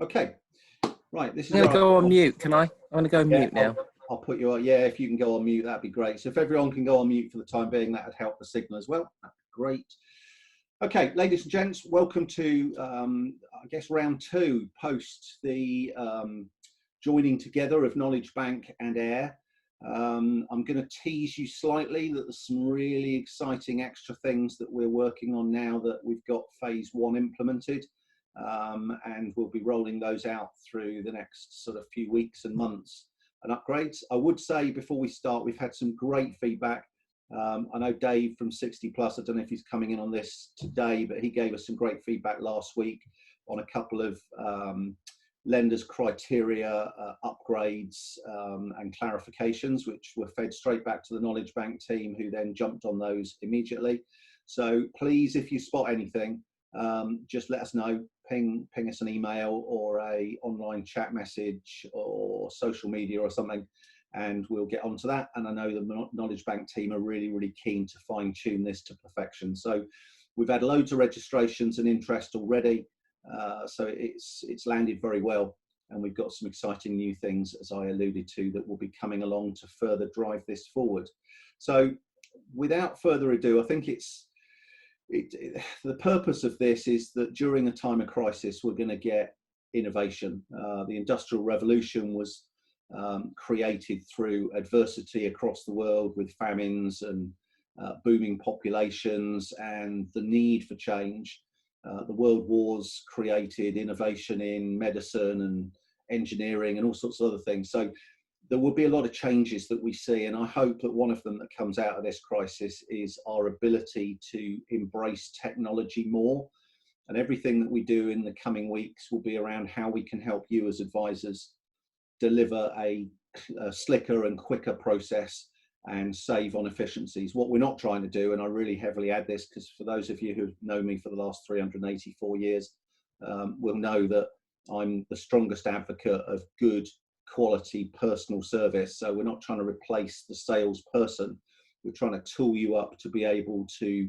Okay, right. This is I'm going to go on mute. Can I? I'm going to go mute now. I'll put you on. Yeah, if you can go on mute, that'd be great. So if everyone can go on mute for the time being, that would help the signal as well. That'd be great. Okay, ladies and gents, welcome to, I guess, round two post the joining together of Knowledge Bank and AIR. I'm going to tease you slightly that there's some really exciting extra things that we're working on now that we've got phase one implemented, and we'll be rolling those out through the next sort of few weeks and months and upgrades. I would say before we start, we've had some great feedback. I know Dave from 60 Plus, I don't know if he's coming in on this today, but he gave us some great feedback last week on a couple of lenders' criteria upgrades and clarifications, which were fed straight back to the Knowledge Bank team, who then jumped on those immediately. So please, if you spot anything, just let us know, ping us an email or a online chat message or social media or something, and we'll get onto that. And I know the Knowledge Bank team are really, really keen to fine tune this to perfection. So we've had loads of registrations and interest already. So it's landed very well, and we've got some exciting new things, as I alluded to, that will be coming along to further drive this forward. So without further ado, I think the purpose of this is that during a time of crisis, we're going to get innovation. The Industrial Revolution was created through adversity across the world with famines and booming populations and the need for change. The world wars created innovation in medicine and engineering and all sorts of other things. So there will be a lot of changes that we see, and I hope that one of them that comes out of this crisis is our ability to embrace technology more. And everything that we do in the coming weeks will be around how we can help you as advisors deliver a slicker and quicker process and save on efficiencies. What we're not trying to do, and I really heavily add this because for those of you who know me for the last 384 years, will know that I'm the strongest advocate of good quality personal service. So we're not trying to replace the salesperson. We're trying to tool you up to be able to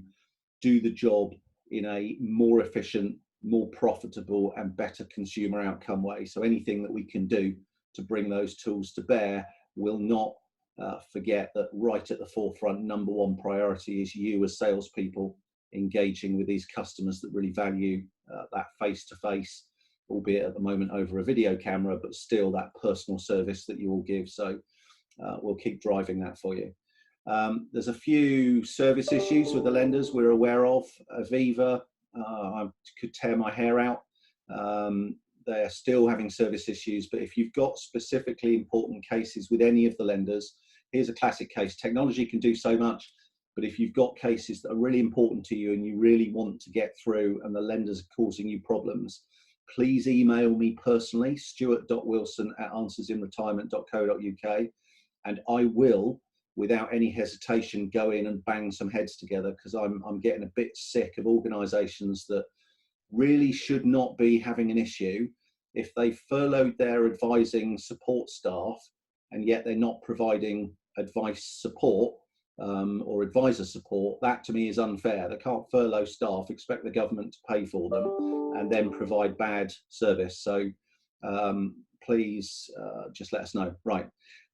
do the job in a more efficient, more profitable and better consumer outcome way. So anything that we can do to bring those tools to bear, will not forget that right at the forefront, number one priority is you as salespeople engaging with these customers that really value that face-to-face, albeit at the moment over a video camera, but still that personal service that you will give. So we'll keep driving that for you. There's a few service issues with the lenders we're aware of. Aviva, I could tear my hair out. They're still having service issues, but if you've got specifically important cases with any of the lenders, here's a classic case. Technology can do so much, but if you've got cases that are really important to you and you really want to get through and the lenders are causing you problems, please email me personally, stuart.wilson@answersinretirement.co.uk, and I will, without any hesitation, go in and bang some heads together, because I'm getting a bit sick of organisations that really should not be having an issue if they furloughed their advising support staff and yet they're not providing advice support or advisor support. That to me is unfair. They can't furlough staff, expect the government to pay for them and then provide bad service. So please just let us know. Right.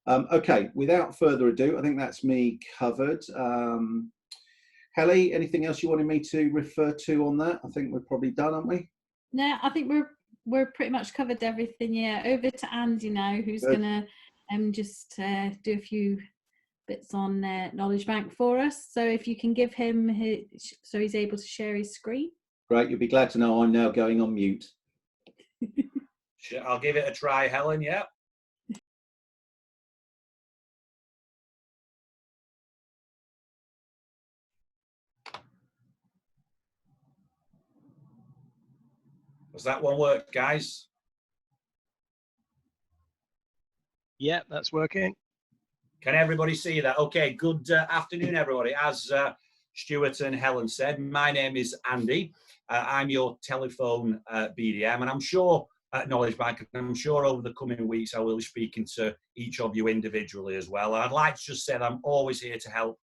Okay, without further ado, I think that's me covered. Helen, anything else you wanted me to refer to on that? I think we're probably done, aren't we? No, I think we're pretty much covered everything. Yeah, over to Andy now, who's gonna just do a few bits on Knowledge Bank for us. So if you can give him so he's able to share his screen. Great, you'll be glad to know I'm now going on mute. Sure, I'll give it a try, Helen. Yeah. Does that one work, guys? Yeah, that's working. Can everybody see that? Okay, good afternoon, everybody. As Stuart and Helen said, my name is Andy. I'm your telephone BDM, and I'm sure at Knowledge Bank, and I'm sure over the coming weeks I will be speaking to each of you individually as well. And I'd like to just say that I'm always here to help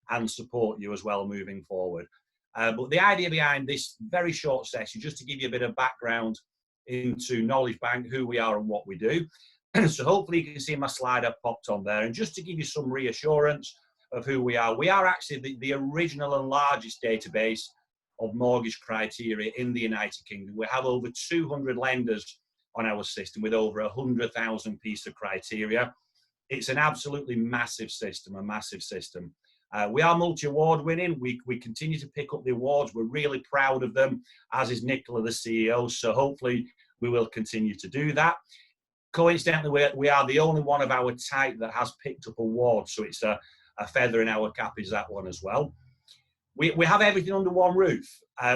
and support you as well moving forward. But the idea behind this very short session, just to give you a bit of background into Knowledge Bank, who we are and what we do. So hopefully you can see my slide I've popped on there. And just to give you some reassurance of who we are actually the original and largest database of mortgage criteria in the United Kingdom. We have over 200 lenders on our system with over 100,000 pieces of criteria. It's an absolutely massive system, a massive system. We are multi-award winning. We continue to pick up the awards. We're really proud of them, as is Nicola, the CEO. So hopefully we will continue to do that. Coincidentally, we are the only one of our type that has picked up awards. So it's a feather in our cap is that one as well. We have everything under one roof.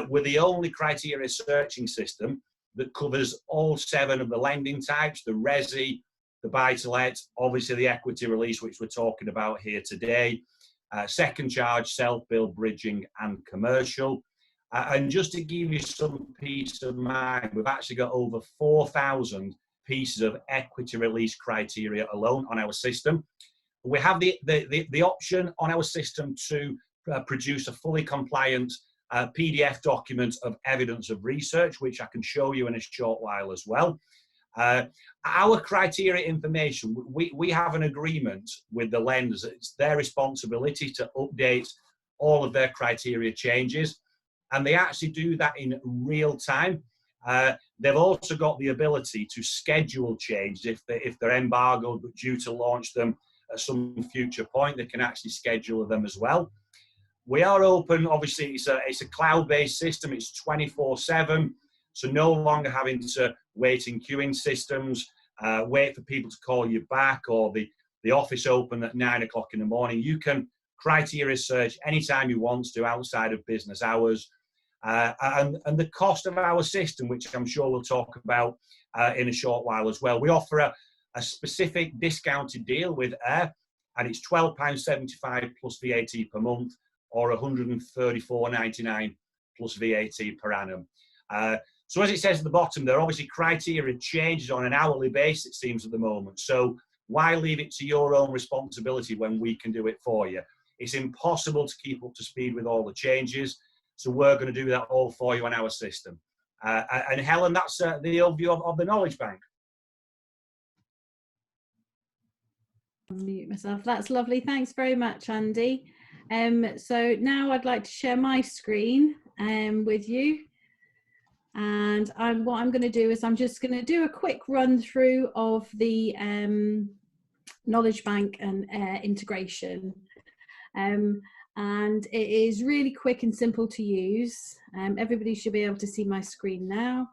We're the only criteria searching system that covers all 7 of the lending types, the resi, the buy-to-let, obviously the equity release, which we're talking about here today, second charge, self-build, bridging, and commercial. And just to give you some peace of mind, we've actually got over 4,000 pieces of equity release criteria alone on our system. We have the option on our system to produce a fully compliant PDF document of evidence of research, which I can show you in a short while as well. Our criteria information, we have an agreement with the lenders. It's their responsibility to update all of their criteria changes, and they actually do that in real time. They've also got the ability to schedule changes if they're embargoed but due to launch them at some future point. They can actually schedule them as well. We are open, obviously it's a cloud-based system, it's 24/7, so no longer having to wait in queuing systems, wait for people to call you back, or the office open at 9 o'clock in the morning. You can criteria search anytime you want to outside of business hours. And the cost of our system, which I'm sure we'll talk about in a short while as well. We offer a specific discounted deal with AIR, and it's £12.75 plus VAT per month, or £134.99 plus VAT per annum. So as it says at the bottom there, obviously criteria changes on an hourly basis, it seems, at the moment. So why leave it to your own responsibility when we can do it for you? It's impossible to keep up to speed with all the changes. So we're going to do that all for you on our system. And Helen, that's the overview of the Knowledge Bank. I'll mute myself. That's lovely. Thanks very much, Andy. So now I'd like to share my screen with you. And what I'm going to do is I'm just going to do a quick run through of the Knowledge Bank and integration. And it is really quick and simple to use. Everybody should be able to see my screen now.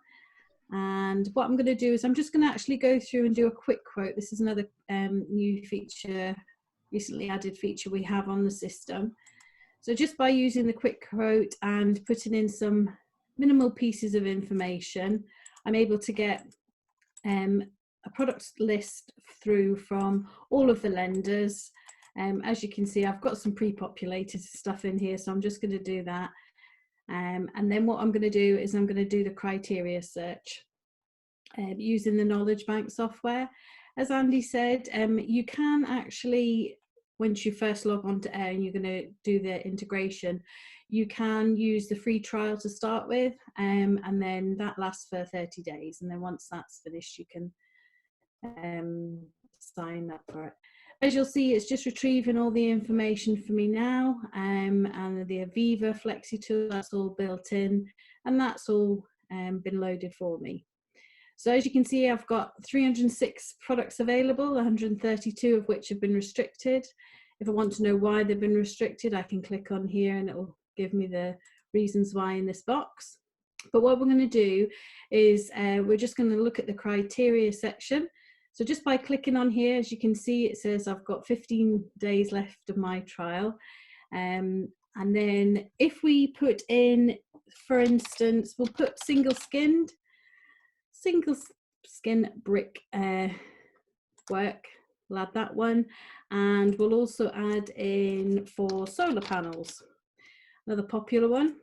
And what I'm going to do is I'm just going to actually go through and do a quick quote. This is another new feature, recently added feature we have on the system. So just by using the quick quote and putting in some minimal pieces of information, I'm able to get a product list through from all of the lenders. As you can see, I've got some pre-populated stuff in here, so I'm just going to do that. And then what I'm going to do is I'm going to do the criteria search using the Knowledge Bank software. As Andy said, you can actually, once you first log on to AIR and you're going to do the integration, you can use the free trial to start with, and then that lasts for 30 days. And then once that's finished, you can sign up for it. As you'll see, it's just retrieving all the information for me now, and the Aviva Flexi tool, that's all built in, and that's all been loaded for me. So as you can see, I've got 306 products available, 132 of which have been restricted. If I want to know why they've been restricted, I can click on here and it will give me the reasons why in this box. But what we're going to do is we're just going to look at the criteria section. So just by clicking on here, as you can see, it says I've got 15 days left of my trial. And then if we put in, for instance, we'll put single skin brick work. We'll add that one. And we'll also add in for solar panels, another popular one.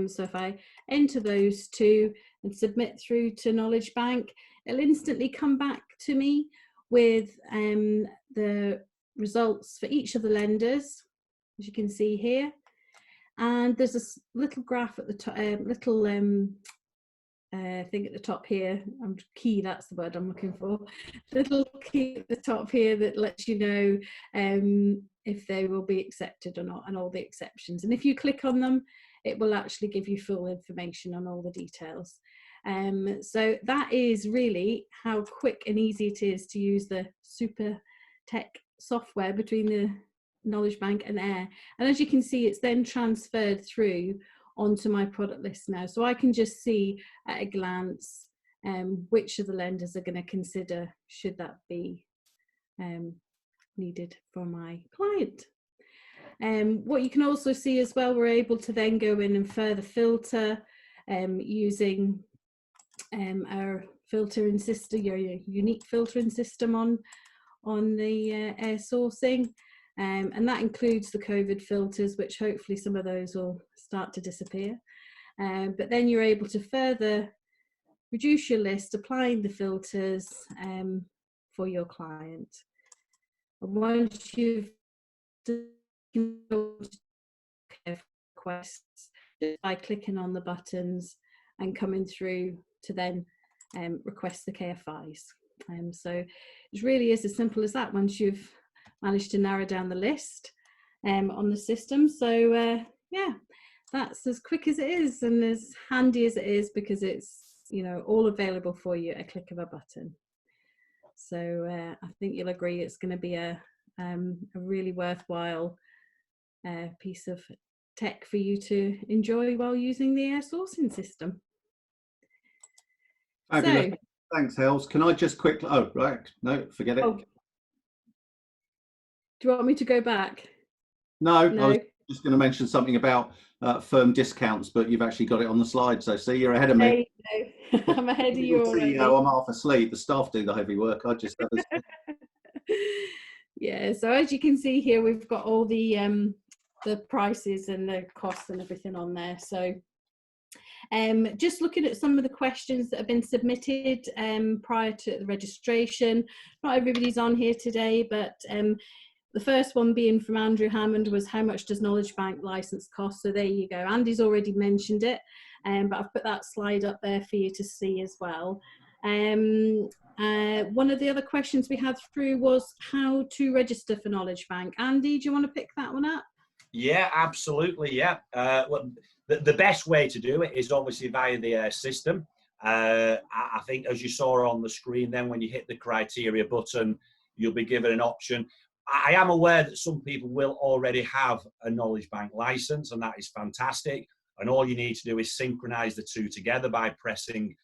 So if I enter those two and submit through to Knowledge Bank, it'll instantly come back to me with the results for each of the lenders, as you can see here. And there's a little graph at the top, thing at the top here. Key, that's the word I'm looking for. Little key at the top here that lets you know if they will be accepted or not, and all the exceptions. And if you click on them, it will actually give you full information on all the details. So that is really how quick and easy it is to use the super tech software between the Knowledge Bank and Air. And as you can see, it's then transferred through onto my product list now. So I can just see at a glance which of the lenders are going to consider should that be needed for my client. What you can also see as well, we're able to then go in and further filter using our filtering system, your unique filtering system on the air sourcing. And that includes the COVID filters, which hopefully some of those will start to disappear. But then you're able to further reduce your list, applying the filters for your client. And once you've requests by clicking on the buttons and coming through to then request the KFIs. So it really is as simple as that once you've managed to narrow down the list on the system. So yeah, that's as quick as it is and as handy as it is, because it's, you know, all available for you at a click of a button. So I think you'll agree it's going to be a really worthwhile piece of tech for you to enjoy while using the air sourcing system. Fabulous. So, thanks, Hels. Can I just quickly, oh, right, no, forget it. Oh, do you want me to go back? No, I was No. just going to mention something about firm discounts, but you've actually got it on the slide. So see, you're ahead of me. I'm ahead of you already. CEO, I'm half asleep. The staff do the heavy work. I just have a... Yeah, so as you can see here, we've got all the prices and the costs and everything on there. So just looking at some of the questions that have been submitted prior to the registration. Not everybody's on here today, but the first one being from Andrew Hammond was, how much does Knowledge Bank license cost? So there you go. Andy's already mentioned it, but I've put that slide up there for you to see as well. One of the other questions we had through was how to register for Knowledge Bank. Andy, do you want to pick that one up? Yeah, absolutely. Yeah. Well, the best way to do it is obviously via the system. I think, as you saw on the screen, then when you hit the criteria button, you'll be given an option. I am aware that some people will already have a Knowledge Bank license, and that is fantastic. And all you need to do is synchronize the two together by pressing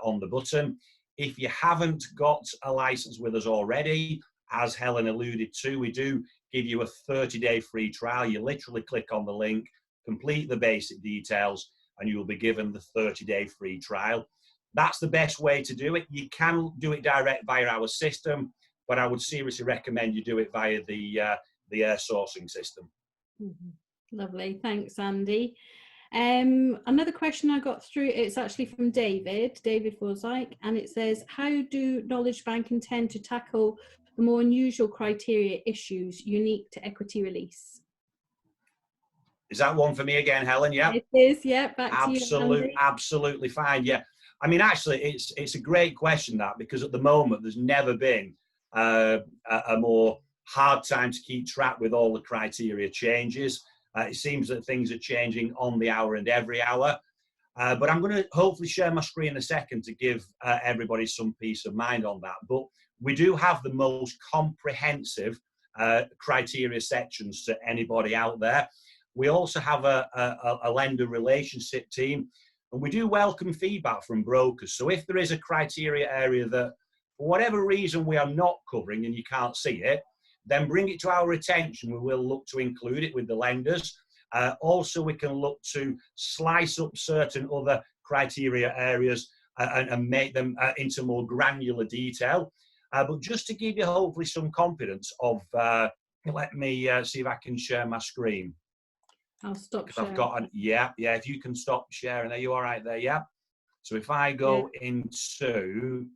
on the button. If you haven't got a license with us already, as Helen alluded to, we do give you a 30-day free trial. You literally click on the link, complete the basic details, and you will be given the 30-day free trial. That's the best way to do it. You can do it direct via our system, but I would seriously recommend you do it via the air sourcing system. Mm-hmm. Lovely, thanks, Andy. Another question I got through, it's actually from David Forsyth, and it says, how do Knowledge Bank intend to tackle the more unusual criteria issues unique to equity release? Is that one for me again, Helen? Yeah. It is, yeah, back to you, Andy. Absolutely fine, yeah. I mean, actually, it's a great question, that, because at the moment, there's never been a more hard time to keep track with all the criteria changes. It seems that things are changing on the hour and every hour. But I'm going to hopefully share my screen in a second to give everybody some peace of mind on that. But we do have the most comprehensive criteria sections to anybody out there. We also have a lender relationship team, and we do welcome feedback from brokers. So if there is a criteria area that, for whatever reason, we are not covering and you can't see it, then bring it to our attention. We will look to include it with the lenders. Also, we can look to slice up certain other criteria areas and make them into more granular detail. But just to give you hopefully some confidence of, let me see if I can share my screen. I'll stop sharing. I've got yeah, if you can stop sharing. Are you all right there? Yeah. So if I go into,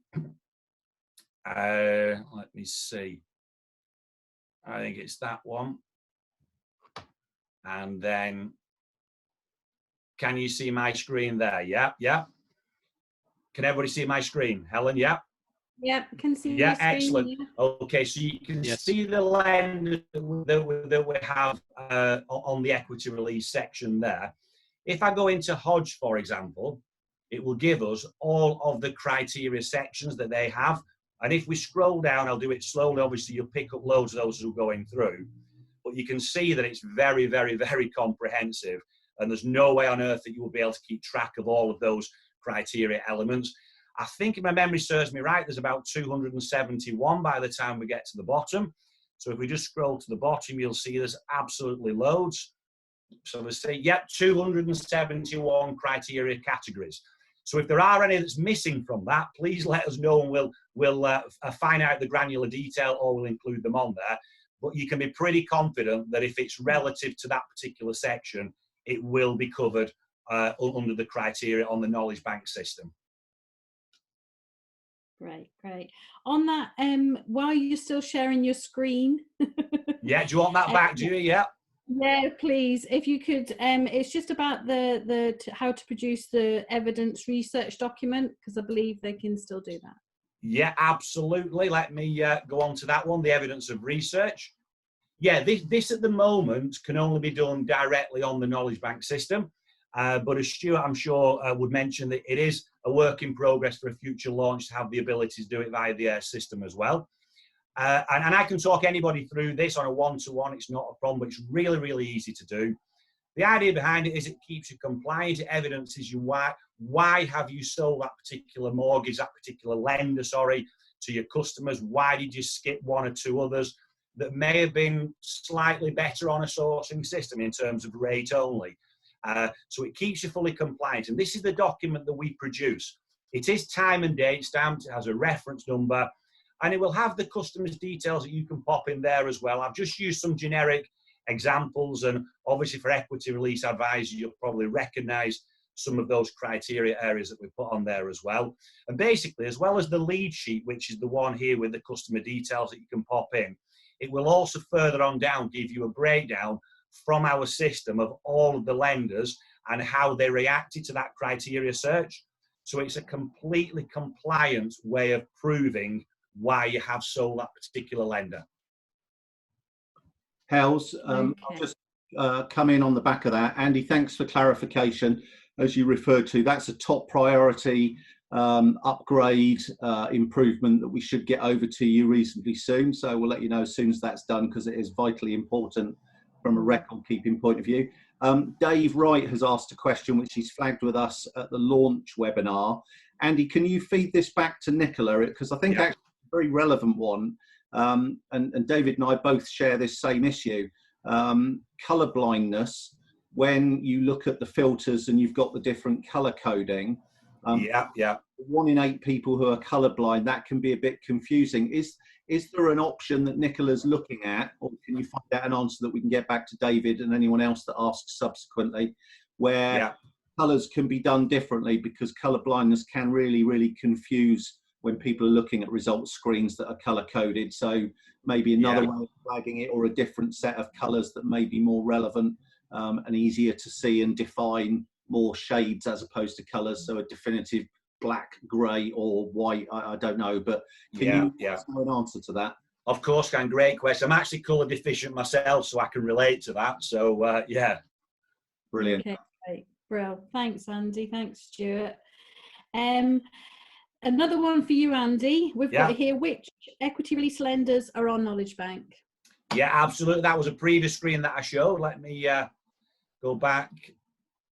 let me see. I think it's that one. And then, can you see my screen there? Yeah, yeah. Can everybody see my screen? Helen, yeah? Yep, can see Yeah, your screen. excellent. Yeah. Okay, so you can Yes. see the lenders that we have on the equity release section there. If I go into Hodge, for example, it will give us all of the criteria sections that they have. And if we scroll down, I'll do it slowly. Obviously, you'll pick up loads of those as we're going through. But you can see that it's very, very, very comprehensive. And there's no way on earth that you will be able to keep track of all of those criteria elements. I think if my memory serves me right, there's about 271 by the time we get to the bottom. So if we just scroll to the bottom, you'll see there's absolutely loads. So let's say, yep, 271 criteria categories. So if there are any that's missing from that, please let us know and we'll find out the granular detail or we'll include them on there. But you can be pretty confident that if it's relative to that particular section, it will be covered under the criteria on the Knowledge Bank system. Great, great. On that, while you're still sharing your screen. Yeah, do you want that back, do you? Yeah. Yeah, please. If you could, it's just about how to produce the evidence research document, because I believe they can still do that. Yeah, absolutely. Let me go on to that one, the evidence of research. Yeah, this at the moment can only be done directly on the Knowledge Bank system. But as Stuart, I'm sure, would mention that it is a work in progress for a future launch to have the ability to do it via the system as well. And I can talk anybody through this on a one-to-one. It's not a problem, but it's really, really easy to do. The idea behind it is it keeps you compliant. It evidences you why have you sold that particular mortgage, that particular lender, sorry, to your customers? Why did you skip one or two others that may have been slightly better on a sourcing system in terms of rate only? So it keeps you fully compliant. And this is the document that we produce. It is time and date stamped. It has a reference number. And it will have the customer's details that you can pop in there as well. I've just used some generic examples, and obviously for equity release advisor, you'll probably recognize some of those criteria areas that we put on there as well. And basically, as well as the lead sheet, which is the one here with the customer details that you can pop in, it will also further on down give you a breakdown from our system of all of the lenders and how they reacted to that criteria search. So it's a completely compliant way of proving why you have sold that particular lender. Hels, Okay. I'll just come in on the back of that. Andy, thanks for clarification. As you referred to, that's a top priority upgrade improvement that we should get over to you reasonably soon. So we'll let you know as soon as that's done, because it is vitally important from a record keeping point of view. Dave Wright has asked a question which he's flagged with us at the launch webinar. Andy, can you feed this back to Nicola? Because I think actually it's a very relevant one. And David and I both share this same issue. Colour blindness, when you look at the filters and you've got the different colour coding. 1 in 8 people who are colourblind, that can be a bit confusing. Is there an option that Nicola's looking at, or can you find out an answer that we can get back to David and anyone else that asks subsequently, where colours can be done differently, because colour blindness can really, really confuse when people are looking at results screens that are colour coded. So maybe another way of flagging it, or a different set of colours that may be more relevant and easier to see and define more shades as opposed to colours. So a definitive black, grey or white, I don't know, but can you know an answer to that? Of course, can. Great question. I'm actually colour deficient myself, so I can relate to that. So yeah. Brilliant. Okay, great. Brilliant. Thanks, Andy. Thanks, Stuart. Another one for you, Andy. We've got here, which equity release lenders are on Knowledge Bank? Yeah, absolutely. That was a previous screen that I showed. Let me go back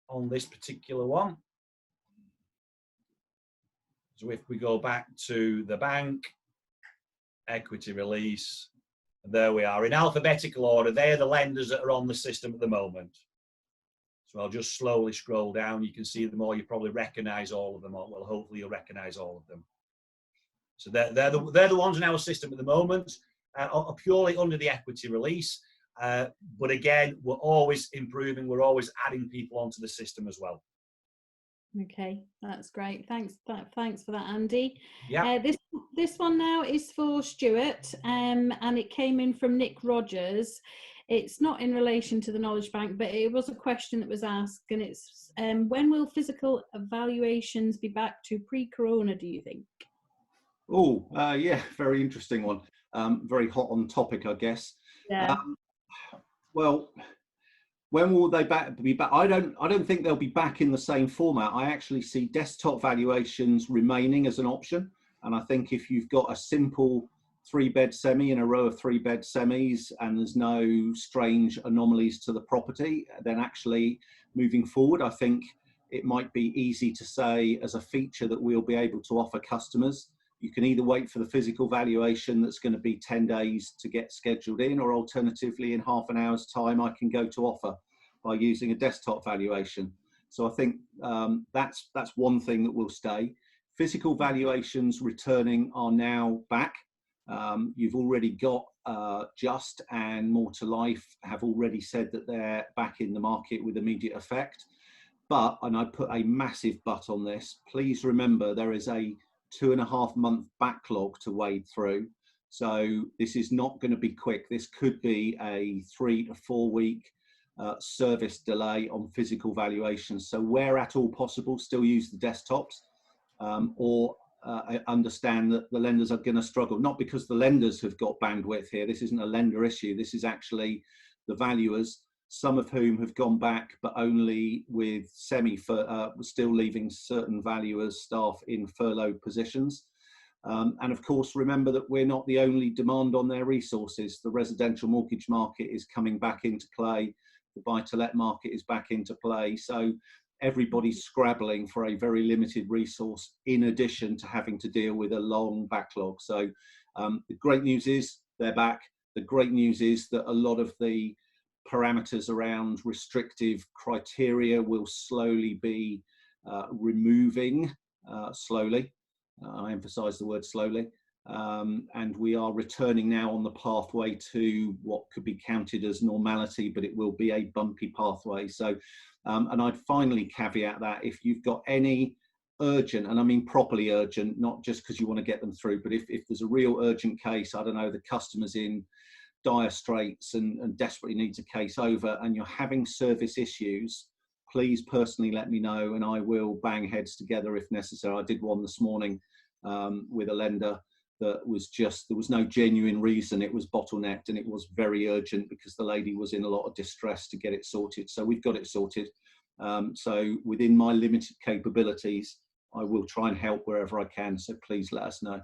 on this particular one. So if we go back to the bank, equity release, there we are. In alphabetical order, they're the lenders that are on the system at the moment. So I'll just slowly scroll down. You can see them all. You probably recognize all of them. Well, hopefully you'll recognize all of them. So they're the ones in our system at the moment, are purely under the equity release. But again, we're always improving. We're always adding people onto the system as well. Okay, that's great. Thanks for that, Andy. Yeah. This one now is for Stuart, and it came in from Nick Rogers. It's not in relation to the knowledge bank, but it was a question that was asked, and it's when will physical evaluations be back to pre-corona, do you think? Oh, yeah, very interesting one. Very hot on topic, I guess. Yeah. Well, when will they be back? I don't think they'll be back in the same format. I actually see desktop valuations remaining as an option. And I think if you've got a simple 3-bed semi in a row of 3-bed semis and there's no strange anomalies to the property, then actually moving forward, I think it might be easy to say as a feature that we'll be able to offer customers. You can either wait for the physical valuation that's going to be 10 days to get scheduled in, or alternatively in half an hour's time I can go to offer by using a desktop valuation. So I think that's one thing that will stay. Physical valuations returning are now back. You've already got Just and More to Life have already said that they're back in the market with immediate effect. But, and I put a massive but on this, please remember there is a 2.5-month backlog to wade through. So this is not going to be quick. This could be a 3 to 4 week service delay on physical valuations. So where at all possible, still use the desktops, or understand that the lenders are going to struggle, not because the lenders have got bandwidth here. This isn't a lender issue. This is actually the valuers, some of whom have gone back, but only with still leaving certain valuers, staff in furloughed positions. And of course, remember that we're not the only demand on their resources. The residential mortgage market is coming back into play. The buy-to-let market is back into play. So everybody's scrabbling for a very limited resource in addition to having to deal with a long backlog. So the great news is they're back. The great news is that a lot of the parameters around restrictive criteria will slowly be removing slowly. I emphasize the word slowly. And we are returning now on the pathway to what could be counted as normality, but it will be a bumpy pathway. So, and I'd finally caveat that if you've got any urgent, and I mean properly urgent, not just because you want to get them through, but if there's a real urgent case, I don't know, the customer's in dire straits and desperately needs a case over, and you're having service issues, please personally let me know and I will bang heads together if necessary. I did one this morning with a lender that was just, there was no genuine reason, it was bottlenecked, and it was very urgent because the lady was in a lot of distress to get it sorted. So we've got it sorted. So within my limited capabilities, I will try and help wherever I can. So please let us know.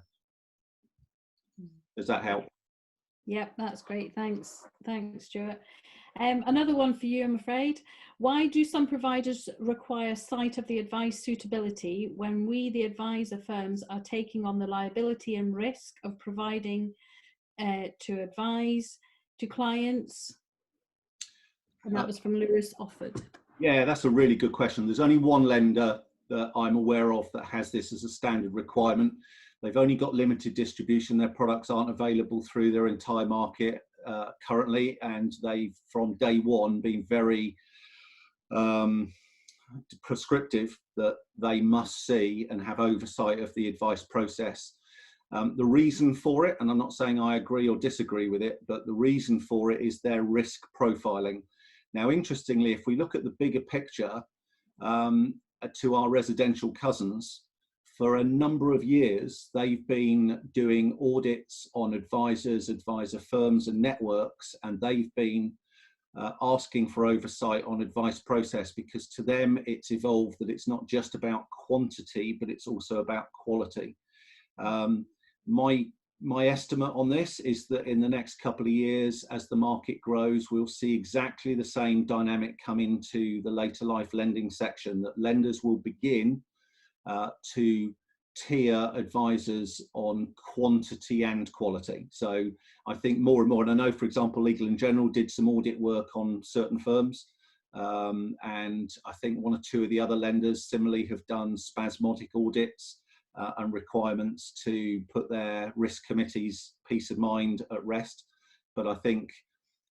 Does that help? Yep, that's great. Thanks, Stuart. Another one for you, I'm afraid. Why do some providers require sight of the advice suitability when we, the advisor firms, are taking on the liability and risk of providing to advise to clients? And that was from Lewis Offord. Yeah, that's a really good question. There's only one lender that I'm aware of that has this as a standard requirement. They've only got limited distribution. Their products aren't available through their entire market currently, and they've from day one been very prescriptive that they must see and have oversight of the advice process. The reason for it, and I'm not saying I agree or disagree with it, but the reason for it is their risk profiling. Now, interestingly, if we look at the bigger picture to our residential cousins, for a number of years, they've been doing audits on advisors, advisor firms and networks, and they've been asking for oversight on advice process, because to them it's evolved that it's not just about quantity, but it's also about quality. My estimate on this is that in the next couple of years, as the market grows, we'll see exactly the same dynamic come into the later life lending section, that lenders will begin to tier advisors on quantity and quality. So I think more and more, and I know, for example, Legal & General did some audit work on certain firms, and I think one or two of the other lenders similarly have done spasmodic audits and requirements to put their risk committees' peace of mind at rest. But I think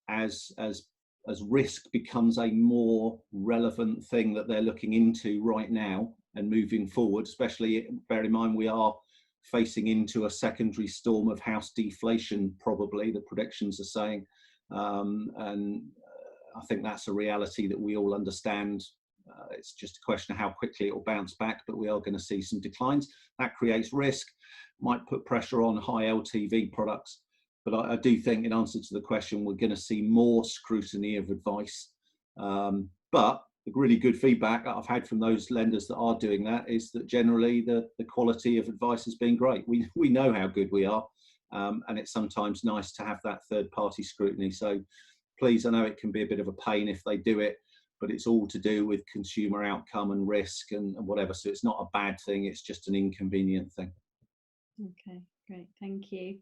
as risk becomes a more relevant thing that they're looking into right now and moving forward, especially bear in mind we are facing into a secondary storm of house deflation, probably the predictions are saying, and I think that's a reality that we all understand. It's just a question of how quickly it will bounce back, but we are going to see some declines. That creates risk, might put pressure on high LTV products. But I do think, in answer to the question, we're going to see more scrutiny of advice. But the really good feedback I've had from those lenders that are doing that is that generally the quality of advice has been great. We know how good we are, and it's sometimes nice to have that third-party scrutiny. So please, I know it can be a bit of a pain if they do it, but it's all to do with consumer outcome and risk and whatever. So it's not a bad thing, it's just an inconvenient thing. Okay, great, thank you.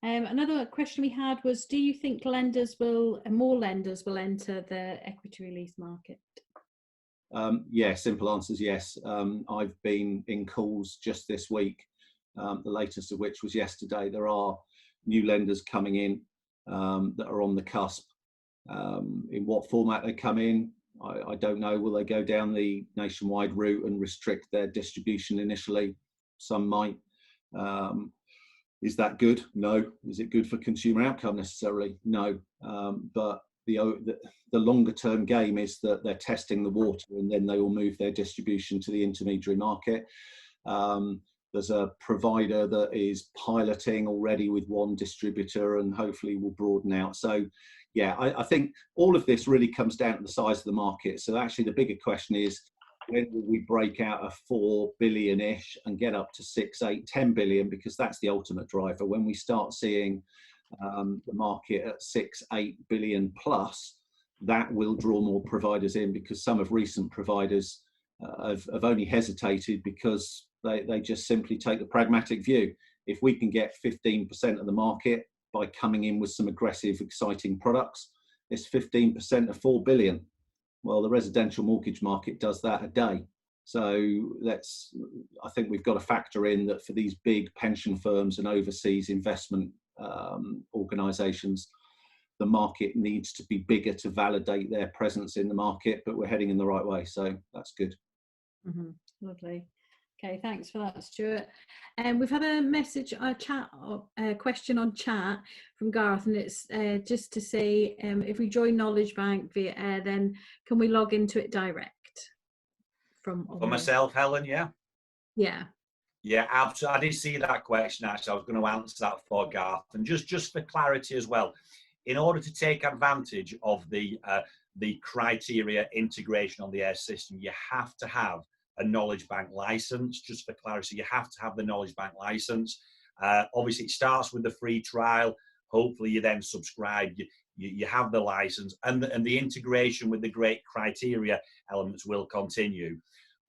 Another question we had was, do you think more lenders will enter the equity release market? Yeah, simple answer is yes. I've been in calls just this week, the latest of which was yesterday. There are new lenders coming in that are on the cusp. In what format they come in, I don't know. Will they go down the nationwide route and restrict their distribution initially? Some might. Is that good? No. Is it good for consumer outcome necessarily? No. But the longer term game is that they're testing the water and then they will move their distribution to the intermediary market. There's a provider that is piloting already with one distributor and hopefully will broaden out. So yeah, I think all of this really comes down to the size of the market. So actually the bigger question is, when will we break out of 4 billion-ish and get up to 6, 8, 10 billion? Because that's the ultimate driver. When we start seeing the market at 6, 8 billion plus, that will draw more providers in, because some of recent providers have only hesitated because they just simply take the pragmatic view. If we can get 15% of the market by coming in with some aggressive, exciting products, it's 15% of 4 billion. Well, the residential mortgage market does that a day. So I think we've got to factor in that for these big pension firms and overseas investment organisations, the market needs to be bigger to validate their presence in the market, but we're heading in the right way. So that's good. Mm-hmm. Lovely. Okay, thanks for that, Stuart. We've had a question on chat from Gareth, and it's just to say, if we join Knowledge Bank via Air, then can we log into it direct? For myself, Helen, yeah? Yeah. Yeah, absolutely. I did see that question, actually. I was going to answer that for Gareth. And just for clarity as well, in order to take advantage of the criteria integration on the Air system, you have to have a Knowledge Bank license. Just for clarity, you have to have the Knowledge Bank license. Obviously, it starts with the free trial. Hopefully, you then subscribe. You have the license, and the integration with the great criteria elements will continue.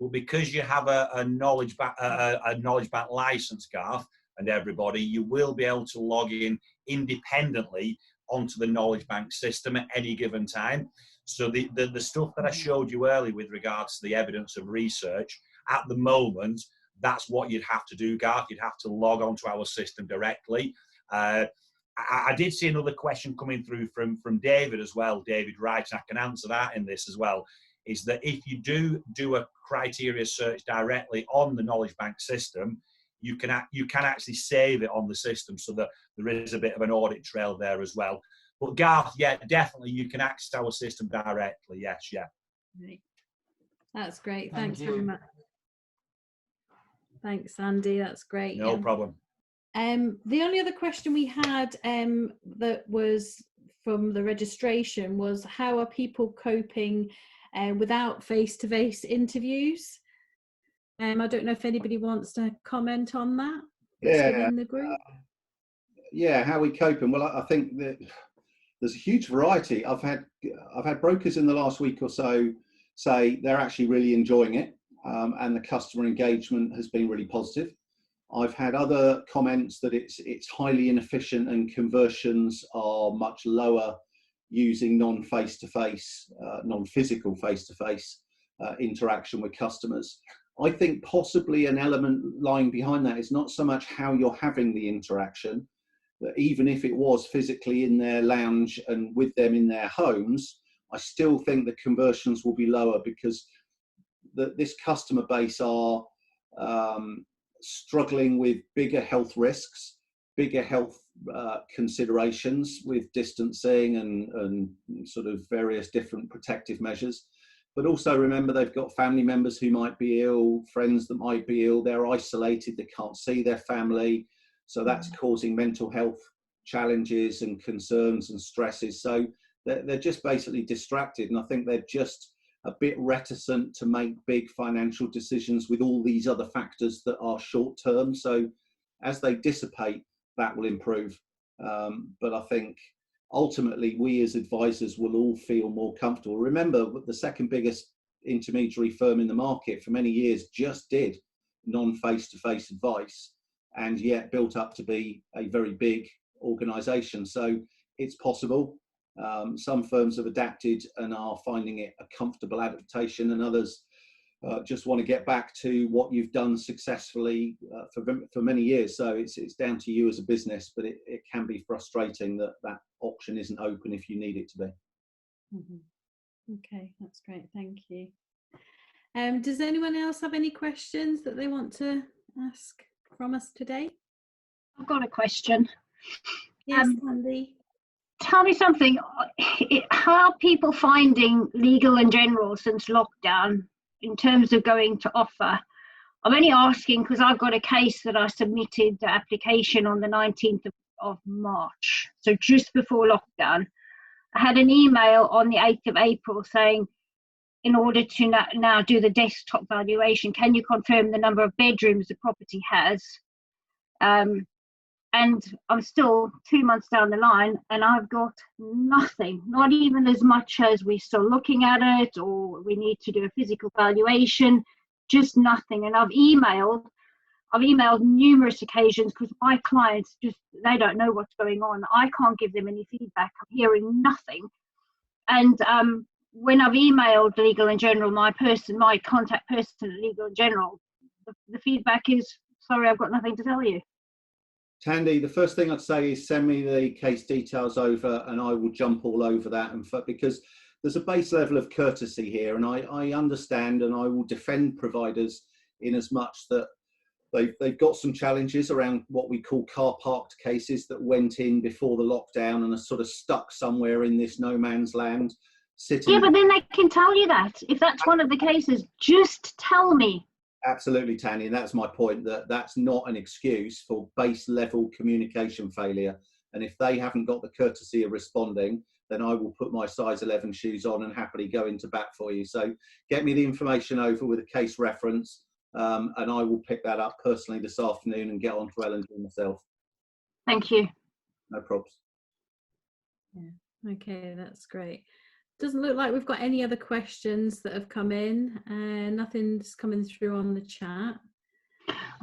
But because you have a Knowledge Bank license, Garth, and everybody, you will be able to log in independently onto the Knowledge Bank system at any given time. So the stuff that I showed you earlier with regards to the evidence of research, at the moment, that's what you'd have to do, Garth. You'd have to log onto our system directly. I did see another question coming through from David as well. David Wright, and I can answer that in this as well, is that if you do a criteria search directly on the Knowledge Bank system, you can actually save it on the system, so that there is a bit of an audit trail there as well. But Garth, yeah, definitely you can access our system directly. Yes, yeah. Right. That's great. Thanks very much. Thanks, Andy. That's great. No problem. The only other question we had that was from the registration was, how are people coping without face-to-face interviews? I don't know if anybody wants to comment on that. Yeah. In the group. Yeah, how are we coping? Well, I think that there's a huge variety. I've had brokers in the last week or so say they're actually really enjoying it, and the customer engagement has been really positive. I've had other comments that it's highly inefficient and conversions are much lower using non-face-to-face, non-physical face-to-face interaction with customers. I think possibly an element lying behind that is not so much how you're having the interaction, that even if it was physically in their lounge and with them in their homes, I still think the conversions will be lower, because this customer base are struggling with bigger health risks. bigger health considerations with distancing and sort of various different protective measures. But also remember, they've got family members who might be ill, friends that might be ill, they're isolated, they can't see their family. So that's causing mental health challenges and concerns and stresses. So they're just basically distracted. And I think they're just a bit reticent to make big financial decisions with all these other factors that are short term. So as they dissipate, that will improve. But I think ultimately we as advisors will all feel more comfortable. Remember, the second biggest intermediary firm in the market for many years just did non-face-to-face advice, and yet built up to be a very big organization. So it's possible. Some firms have adapted and are finding it a comfortable adaptation, and others just want to get back to what you've done successfully for many years. So it's down to you as a business, but it can be frustrating that that option isn't open if you need it to be. Mm-hmm. Okay, that's great. Thank you. Does anyone else have any questions that they want to ask from us today? I've got a question. Yes, Andy. Tell me something. How are people finding Legal and General since lockdown in terms of going to offer? I'm only asking because I've got a case that I submitted the application on the 19th of March, so just before lockdown. I had an email on the 8th of April saying, in order to now do the desktop valuation, can you confirm the number of bedrooms the property has? And I'm still 2 months down the line and I've got nothing, not even as much as we're still looking at it or we need to do a physical valuation, just nothing. And I've emailed numerous occasions because my clients they don't know what's going on. I can't give them any feedback. I'm hearing nothing. And when I've emailed Legal and General, my contact person at Legal and General, the feedback is, sorry, I've got nothing to tell you. Tandy, the first thing I'd say is send me the case details over and I will jump all over that, and because there's a base level of courtesy here, and I understand and I will defend providers in as much that they've got some challenges around what we call car parked cases that went in before the lockdown and are sort of stuck somewhere in this no man's land. Yeah, but then they can tell you that. If that's one of the cases, just tell me. Absolutely, Tanya, and that's my point, that's not an excuse for base level communication failure. And if they haven't got the courtesy of responding, then I will put my size 11 shoes on and happily go into bat for you. So get me the information over with a case reference, and I will pick that up personally this afternoon and get on to Helen myself. Thank you. No problems. Yeah. Okay, that's great. Doesn't look like we've got any other questions that have come in. Nothing's coming through on the chat.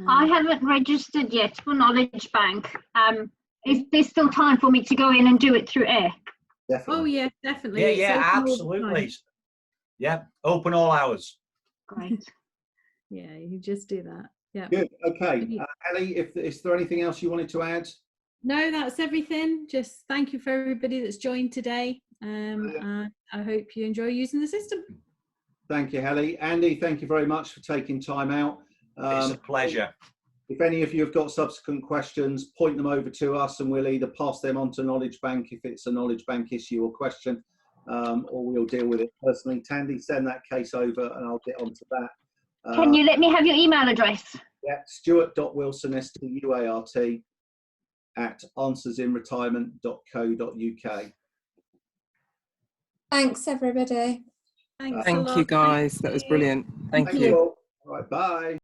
I haven't registered yet for Knowledge Bank. Is there still time for me to go in and do it through air? Definitely. Oh yeah, definitely. Yeah, absolutely. Yeah, open all hours. Great. Yeah, you just do that. Yeah. Good. Okay, Ellie, is there anything else you wanted to add? No, that's everything. Just thank you for everybody that's joined today. I hope you enjoy using the system. Thank you, Helen. Andy, thank you very much for taking time out. It's a pleasure. If any of you have got subsequent questions, point them over to us and we'll either pass them on to Knowledge Bank if it's a Knowledge Bank issue or question, or we'll deal with it personally. Tandy, send that case over and I'll get onto that. Can you let me have your email address? Yeah, stuart.wilson, STUART, @answersinretirement.co.uk. Thanks, everybody. Thanks a Thank lot. you, guys. That was brilliant. Thank you. All right, bye.